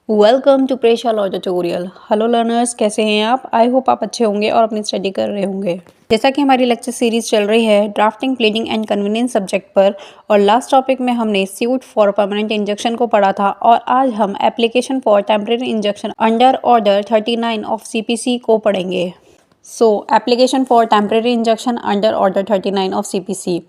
Welcome to Presha law tutorial. Hello learners, कैसे हैं आप? आई होप आप अच्छे होंगे और अपनी स्टडी कर रहे होंगे। जैसा कि हमारी लेक्चर सीरीज चल रही है drafting, pleading and convenience subject पर, और लास्ट टॉपिक में हमने सूट फॉर परमानेंट इंजंक्शन को पढ़ा था, और आज हम application for temporary injunction under order 39 of CPC को पढ़ेंगे। Application for temporary injunction under order 39 of CPC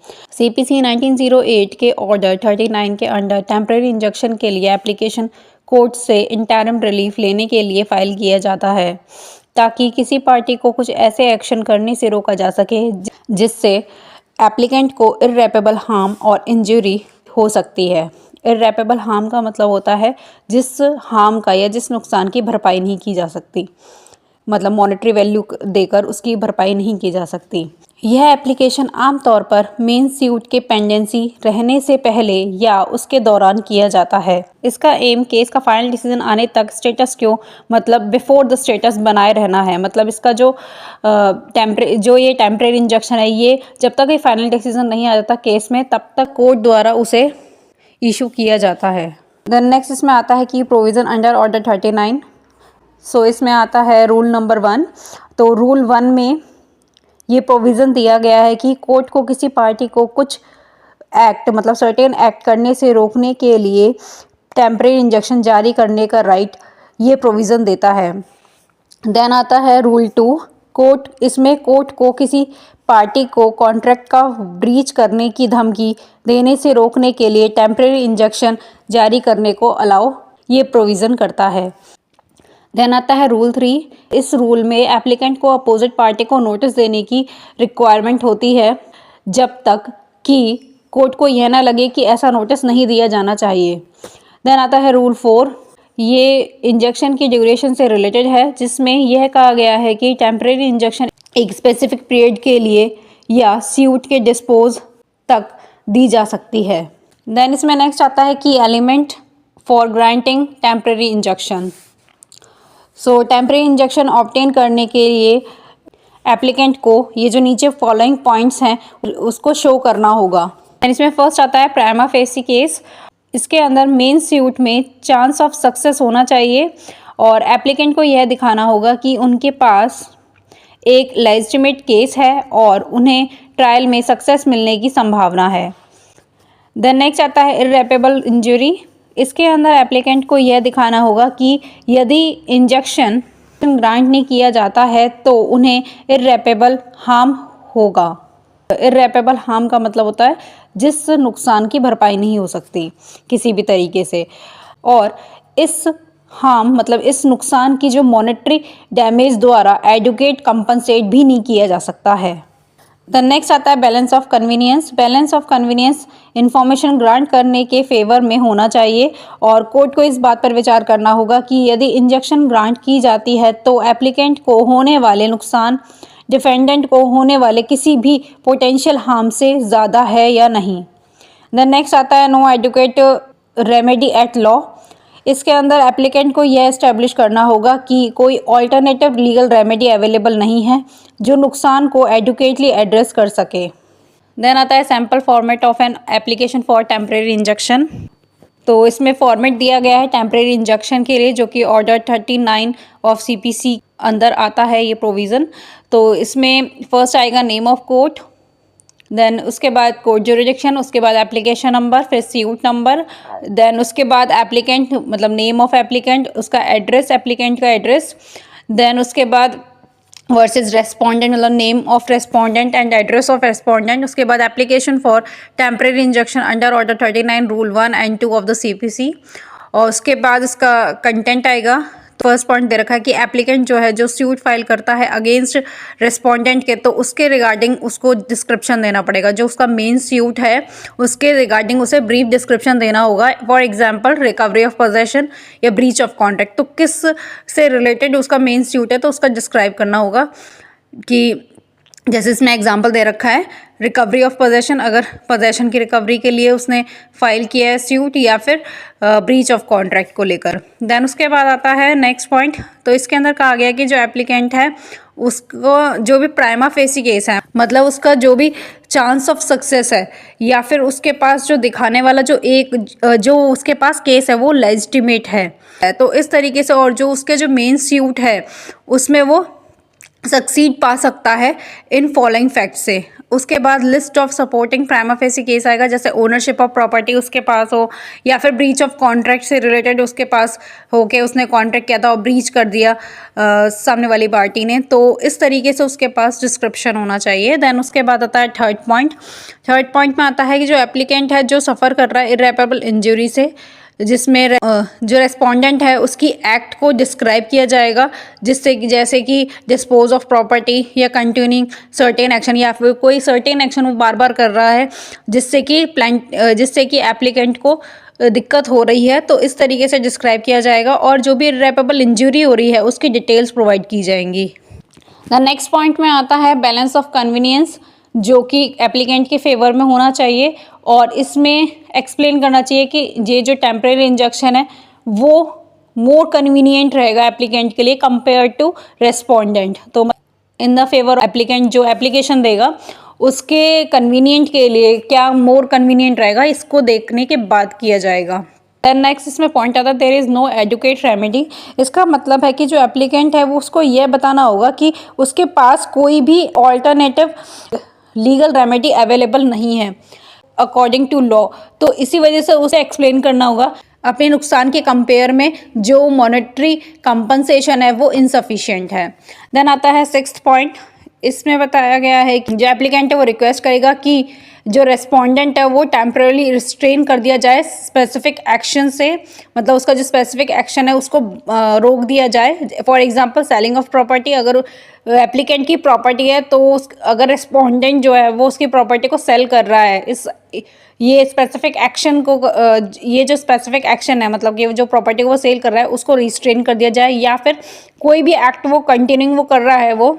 1908 के ऑर्डर 39 के अंडर टेम्परेरी इंजंक्शन के लिए एप्लीकेशन कोर्ट से इंटरिम रिलीफ लेने के लिए फाइल किया जाता है, ताकि किसी पार्टी को कुछ ऐसे एक्शन करने से रोका जा सके जिससे एप्लीकेंट को इर्रेपरेबल हार्म और इंजरी हो सकती है। इर्रेपरेबल हार्म का मतलब होता है जिस हार्म का या जिस नुकसान की भरपाई नहीं की जा सकती, मतलब मॉनेटरी वैल्यू देकर उसकी भरपाई नहीं की जा सकती। यह एप्लीकेशन आमतौर पर मेन सूट के पेंडेंसी रहने से पहले या उसके दौरान किया जाता है। इसका एम केस का फाइनल डिसीजन आने तक स्टेटस क्यो, मतलब बिफोर द स्टेटस बनाए रहना है। मतलब इसका जो ये टेम्परेरी इंजंक्शन है, ये जब तक ये फाइनल डिसीजन नहीं आ जाता केस में, तब तक कोर्ट द्वारा उसे इशू किया जाता है। देन नेक्स्ट इसमें आता है कि प्रोविज़न अंडर ऑर्डर 39। इसमें आता है रूल नंबर 1। तो रूल 1 में ये प्रोविज़न दिया गया है कि कोर्ट को किसी पार्टी को कुछ एक्ट, मतलब सर्टेन एक्ट करने से रोकने के लिए टेम्परेरी इंजंक्शन जारी करने का राइट ये प्रोविज़न देता है। देन आता है रूल 2। इसमें कोर्ट को किसी पार्टी को कॉन्ट्रैक्ट का ब्रीच करने की धमकी देने से रोकने के लिए टेम्परेरी इंजंक्शन जारी करने को अलाउ ये प्रोविज़न करता है। देन आता है रूल 3। इस रूल में एप्लीकेंट को अपोजिट पार्टी को नोटिस देने की रिक्वायरमेंट होती है, जब तक कि कोर्ट को यह ना लगे कि ऐसा नोटिस नहीं दिया जाना चाहिए। देन आता है रूल 4। ये इंजेक्शन की ड्यूरेशन से रिलेटेड है, जिसमें यह कहा गया है कि टेम्परेरी इंजेक्शन एक स्पेसिफिक पीरियड के लिए या सूट के डिस्पोज तक दी जा सकती है। देन इसमें नेक्स्ट आता है कि element for granting temporary injection. Temporary injection obtain करने के लिए एप्लीकेंट को ये जो नीचे फॉलोइंग पॉइंट्स हैं उसको शो करना होगा। इसमें फर्स्ट आता है प्राइमा फेसी केस। इसके अंदर मेन सूट में चांस ऑफ सक्सेस होना चाहिए, और एप्लीकेंट को यह दिखाना होगा कि उनके पास एक लेजिटिमेट केस है और उन्हें ट्रायल में सक्सेस मिलने की संभावना है। देन नेक्स्ट आता है इर्रेपरेबल इंजरी। इसके अंदर एप्लीकेंट को यह दिखाना होगा कि यदि इंजेक्शन ग्रांट नहीं किया जाता है तो उन्हें इर्रेपरेबल हार्म होगा। इर्रेपरेबल हार्म का मतलब होता है जिस नुकसान की भरपाई नहीं हो सकती किसी भी तरीके से, और इस हार्म मतलब इस नुकसान की जो मॉनेटरी डैमेज द्वारा एडुकेट कंपनसेट भी नहीं किया जा सकता है। द नेक्स्ट आता है balance of convenience. Balance of convenience information grant करने के फेवर में होना चाहिए, और कोर्ट को इस बात पर विचार करना होगा कि यदि इंजेक्शन ग्रांट की जाती है तो एप्लीकेंट को होने वाले नुकसान डिफेंडेंट को होने वाले किसी भी पोटेंशियल हार्म से ज़्यादा है या नहीं। द नेक्स्ट आता है no adequate remedy at law. इसके अंदर एप्लीकेंट को यह एस्टेब्लिश करना होगा कि कोई ऑल्टरनेटिव लीगल रेमेडी अवेलेबल नहीं है जो नुकसान को एडुकेटली एड्रेस कर सके। देन आता है sample format of N application for temporary injection. तो इसमें फॉर्मेट दिया गया है टेम्परेरी इंजेक्शन के लिए, जो कि ऑर्डर 39 ऑफ सीपीसी अंदर आता है ये प्रोविज़न। तो इसमें फर्स्ट आएगा नेम ऑफ कोर्ट, देन उसके बाद कोर्ट ज्यूरिडिक्शन, उसके बाद एप्लीकेशन नंबर, फिर सूट नंबर, देन उसके बाद एप्लीकेंट मतलब नेम ऑफ एप्लीकेंट, उसका एड्रेस, एप्लीकेंट का एड्रेस, देन उसके बाद वर्सेस रेस्पोंडेंट मतलब name of respondent and address of respondent, उसके बाद application for temporary injection under order 39 rule 1 and 2 of the CPC, और उसके बाद इसका कंटेंट आएगा। फर्स्ट पॉइंट दे रखा है कि एप्लीकेंट जो है जो सूट फाइल करता है अगेंस्ट रेस्पोंडेंट के, तो उसके रिगार्डिंग उसको डिस्क्रिप्शन देना पड़ेगा। जो उसका मेन सूट है उसके रिगार्डिंग उसे ब्रीफ डिस्क्रिप्शन देना होगा। For example recovery of possession या ब्रीच ऑफ कॉन्ट्रैक्ट, तो किस से रिलेटेड उसका मेन सूट है तो उसका डिस्क्राइब करना होगा। कि जैसे इसमें एग्जांपल दे रखा है रिकवरी ऑफ पोजेशन, अगर पोजेशन की रिकवरी के लिए उसने फाइल किया है सूट, या फिर ब्रीच ऑफ कॉन्ट्रैक्ट को लेकर। देन उसके बाद आता है नेक्स्ट पॉइंट। तो इसके अंदर कहा गया कि जो एप्लीकेंट है उसको जो भी प्राइमा फेसी केस है, मतलब उसका जो भी चांस ऑफ सक्सेस है, या फिर उसके पास जो दिखाने वाला जो उसके पास केस है वो लेजिटिमेट है, तो इस तरीके से, और जो उसके जो मेन सूट है उसमें वो सक्सीड पा सकता है इन फॉलोइंग फैक्ट से। उसके बाद list of supporting prima facie case आएगा, जैसे ओनरशिप ऑफ प्रॉपर्टी उसके पास हो, या फिर ब्रीच ऑफ कॉन्ट्रैक्ट से रिलेटेड उसके पास हो के उसने कॉन्ट्रैक्ट किया था और ब्रीच कर दिया सामने वाली पार्टी ने, तो इस तरीके से उसके पास डिस्क्रिप्शन होना चाहिए। देन उसके बाद आता है थर्ड पॉइंट में आता है कि जो एप्लीकेंट है जो सफ़र कर रहा है इरेपरेबल इंजरी से, जिसमें जो रेस्पोंडेंट है उसकी एक्ट को डिस्क्राइब किया जाएगा, जिससे जैसे कि डिस्पोज ऑफ प्रॉपर्टी या कंटिन्यूइंग सर्टेन एक्शन, या फिर कोई सर्टेन एक्शन वो बार बार कर रहा है जिससे कि एप्लीकेंट को दिक्कत हो रही है, तो इस तरीके से डिस्क्राइब किया जाएगा। और जो भी इरेपरेबल इंजरी हो रही है उसकी डिटेल्स प्रोवाइड की जाएंगी। द नेक्स्ट पॉइंट में आता है बैलेंस ऑफ कन्वीनियंस, जो कि एप्लीकेंट के फेवर में होना चाहिए, और इसमें एक्सप्लेन करना चाहिए कि ये जो टेम्परेरी इंजंक्शन है वो मोर कन्वीनियंट रहेगा एप्लीकेंट के लिए कंपेयर टू रेस्पोंडेंट। तो इन द फेवर एप्लीकेंट जो एप्लीकेशन देगा उसके कन्वीनियंट के लिए क्या मोर कन्वीनियंट रहेगा, इसको देखने के बाद किया जाएगा। देन नेक्स्ट इसमें पॉइंट आता है there is no adequate remedy. इसका मतलब है कि जो एप्लीकेंट है वो उसको यह बताना होगा कि उसके पास कोई भी ऑल्टरनेटिव लीगल रेमेडी अवेलेबल नहीं है अकॉर्डिंग टू लॉ। तो इसी वजह से उसे एक्सप्लेन करना होगा अपने नुकसान के कंपेयर में जो मॉनेटरी कंपनसेशन है वो इनसफिशिएंट है। देन आता है सिक्स्थ पॉइंट, इसमें बताया गया है कि जो एप्लीकेंट है वो रिक्वेस्ट करेगा कि जो रेस्पोंडेंट है वो टेम्पररी रिस्ट्रेन कर दिया जाए स्पेसिफिक एक्शन से, मतलब उसका जो स्पेसिफिक एक्शन है उसको रोक दिया जाए। For example selling of property, अगर एप्लीकेंट की प्रॉपर्टी है तो अगर रेस्पोंडेंट जो है वो उसकी प्रॉपर्टी को सेल कर रहा है, ये स्पेसिफिक एक्शन को ये जो स्पेसिफिक एक्शन है मतलब कि जो प्रॉपर्टी को वो सेल कर रहा है उसको रिस्ट्रेन कर दिया जाए, या फिर कोई भी एक्ट वो कंटिन्यूइंग वो कर रहा है वो,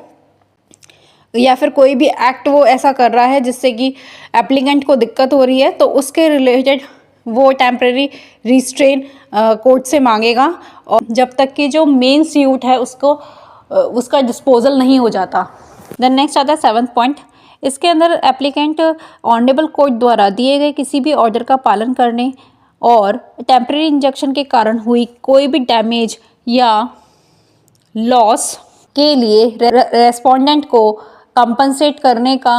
या फिर कोई भी एक्ट वो ऐसा कर रहा है जिससे कि एप्लीकेंट को दिक्कत हो रही है, तो उसके रिलेटेड वो टेम्परेरी रिस्ट्रेन कोर्ट से मांगेगा, और जब तक कि जो मेन सूट है उसका डिस्पोजल नहीं हो जाता। देन नेक्स्ट आता है सेवंथ पॉइंट, इसके अंदर एप्लीकेंट ऑनरेबल कोर्ट द्वारा दिए गए किसी भी ऑर्डर का पालन करने और टेम्परेरी इंजेक्शन के कारण हुई कोई भी डैमेज या लॉस के लिए रेस्पोंडेंट को कंपनसेट करने का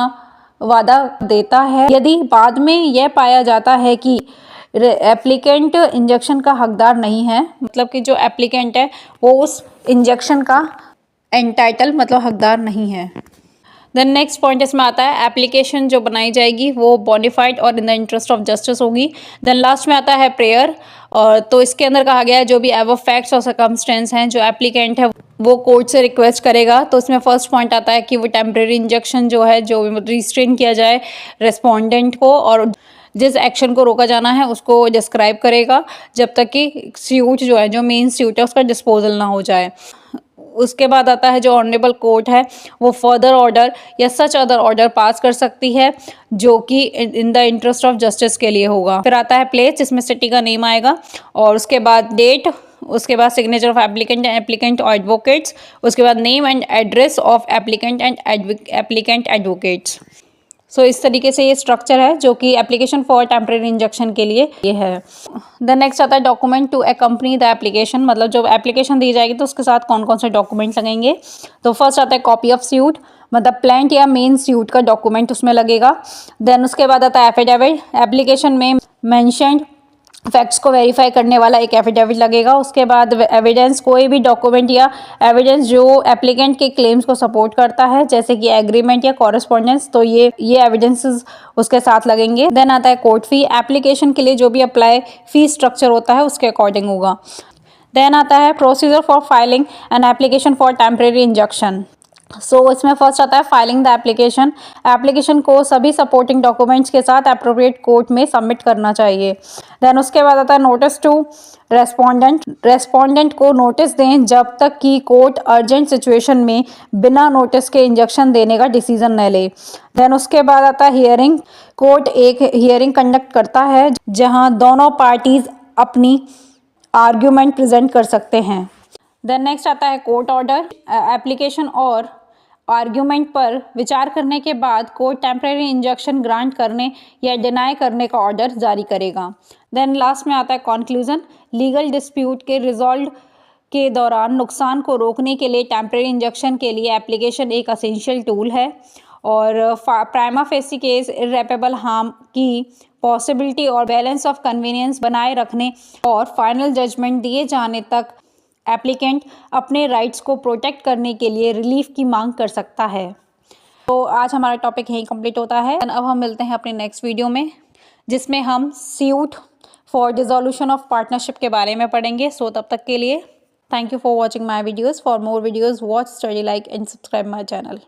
वादा देता है, यदि बाद में यह पाया जाता है कि एप्लीकेंट इंजेक्शन का हकदार नहीं है, मतलब कि जो एप्लीकेंट है वो उस इंजेक्शन का एंटाइटल मतलब हकदार नहीं है। देन नेक्स्ट पॉइंट इसमें आता है एप्लीकेशन जो बनाई जाएगी वो बॉनिफाइड और in the interest of justice होगी। देन लास्ट में आता है प्रेयर, और तो इसके अंदर कहा गया है जो भी एबव फैक्ट्स और सर्कमस्टेंस हैं जो एप्लीकेंट है वो कोर्ट से रिक्वेस्ट करेगा। तो इसमें फर्स्ट पॉइंट आता है कि वो टेम्परेरी इंजेक्शन जो है जो रिस्ट्रेन किया जाए रेस्पोंडेंट को, और जिस एक्शन को रोका जाना है उसको डिस्क्राइब करेगा जब तक कि सूट जो है जो मेन सूट है उसका डिस्पोजल ना हो जाए। उसके बाद आता है जो ऑनरेबल कोर्ट है वो फर्दर ऑर्डर या सच अदर ऑर्डर पास कर सकती है जो कि in the interest of justice के लिए होगा। फिर आता है प्लेस, जिसमें सिटी का नेम आएगा, और उसके बाद डेट, उसके बाद signature of applicant and applicant और एडवोकेट्स, उसके बाद name and address of applicant and applicant advocates. So इस तरीके से ये स्ट्रक्चर है जो कि एप्लीकेशन फॉर टेम्परेरी इंजेक्शन के लिए ये है। देन नेक्स्ट आता है document to accompany the application, मतलब जब एप्लीकेशन दी जाएगी तो उसके साथ कौन कौन से डॉक्यूमेंट लगेंगे। तो फर्स्ट आता है कॉपी ऑफ सूट, मतलब प्लांट या मेन सूट का डॉक्यूमेंट उसमें लगेगा। देन उसके बाद आता है एफिडेविट, एप्लीकेशन में मैंशनड फैक्ट्स को वेरीफाई करने वाला एक एफिडेविट लगेगा। उसके बाद एविडेंस, कोई भी डॉक्यूमेंट या एविडेंस जो एप्लीकेंट के क्लेम्स को सपोर्ट करता है जैसे कि एग्रीमेंट या कॉरेस्पॉन्डेंस, तो ये एविडेंसेस उसके साथ लगेंगे। देन आता है कोर्ट फी, एप्लीकेशन के लिए जो भी अप्लाई फी स्ट्रक्चर होता है उसके अकॉर्डिंग होगा। देन आता है procedure for filing an application for temporary injunction. So इसमें फर्स्ट आता है फाइलिंग द एप्लीकेशन, एप्लीकेशन को सभी सपोर्टिंग डॉक्यूमेंट्स के साथ अप्रोप्रिएट कोर्ट में सबमिट करना चाहिए। देन उसके बाद आता है नोटिस टू रेस्पोंडेंट, रेस्पोंडेंट को नोटिस दें जब तक कि कोर्ट अर्जेंट सिचुएशन में बिना नोटिस के इंजेक्शन देने का डिसीजन न ले। देन उसके बाद आता है हियरिंग, कोर्ट एक हियरिंग कंडक्ट करता है जहां दोनों पार्टीज अपनी आर्ग्यूमेंट प्रेजेंट कर सकते हैं। देन नेक्स्ट आता है कोर्ट ऑर्डर, एप्लीकेशन और आर्ग्यूमेंट पर विचार करने के बाद कोर्ट टेम्परेरी इंजंक्शन ग्रांट करने या डिनाई करने का ऑर्डर जारी करेगा। देन लास्ट में आता है कॉन्क्लूजन। लीगल डिस्प्यूट के रिजॉल्व के दौरान नुकसान को रोकने के लिए टेम्परेरी इंजंक्शन के लिए एप्लीकेशन एक असेंशियल टूल है और प्राइमा फेसी केस इररेपरेबल हार्म की पॉसिबिलिटी और बैलेंस ऑफ कन्वीनियंस बनाए रखने और फाइनल जजमेंट दिए जाने तक एप्लीकेंट अपने राइट्स को प्रोटेक्ट करने के लिए रिलीफ की मांग कर सकता है। तो आज हमारा टॉपिक यहीं कंप्लीट होता है। अब हम मिलते हैं अपने नेक्स्ट वीडियो में, जिसमें हम suit for dissolution of partnership के बारे में पढ़ेंगे। सो तब तक के लिए thank you for watching my videos. For more videos watch study like and subscribe my channel.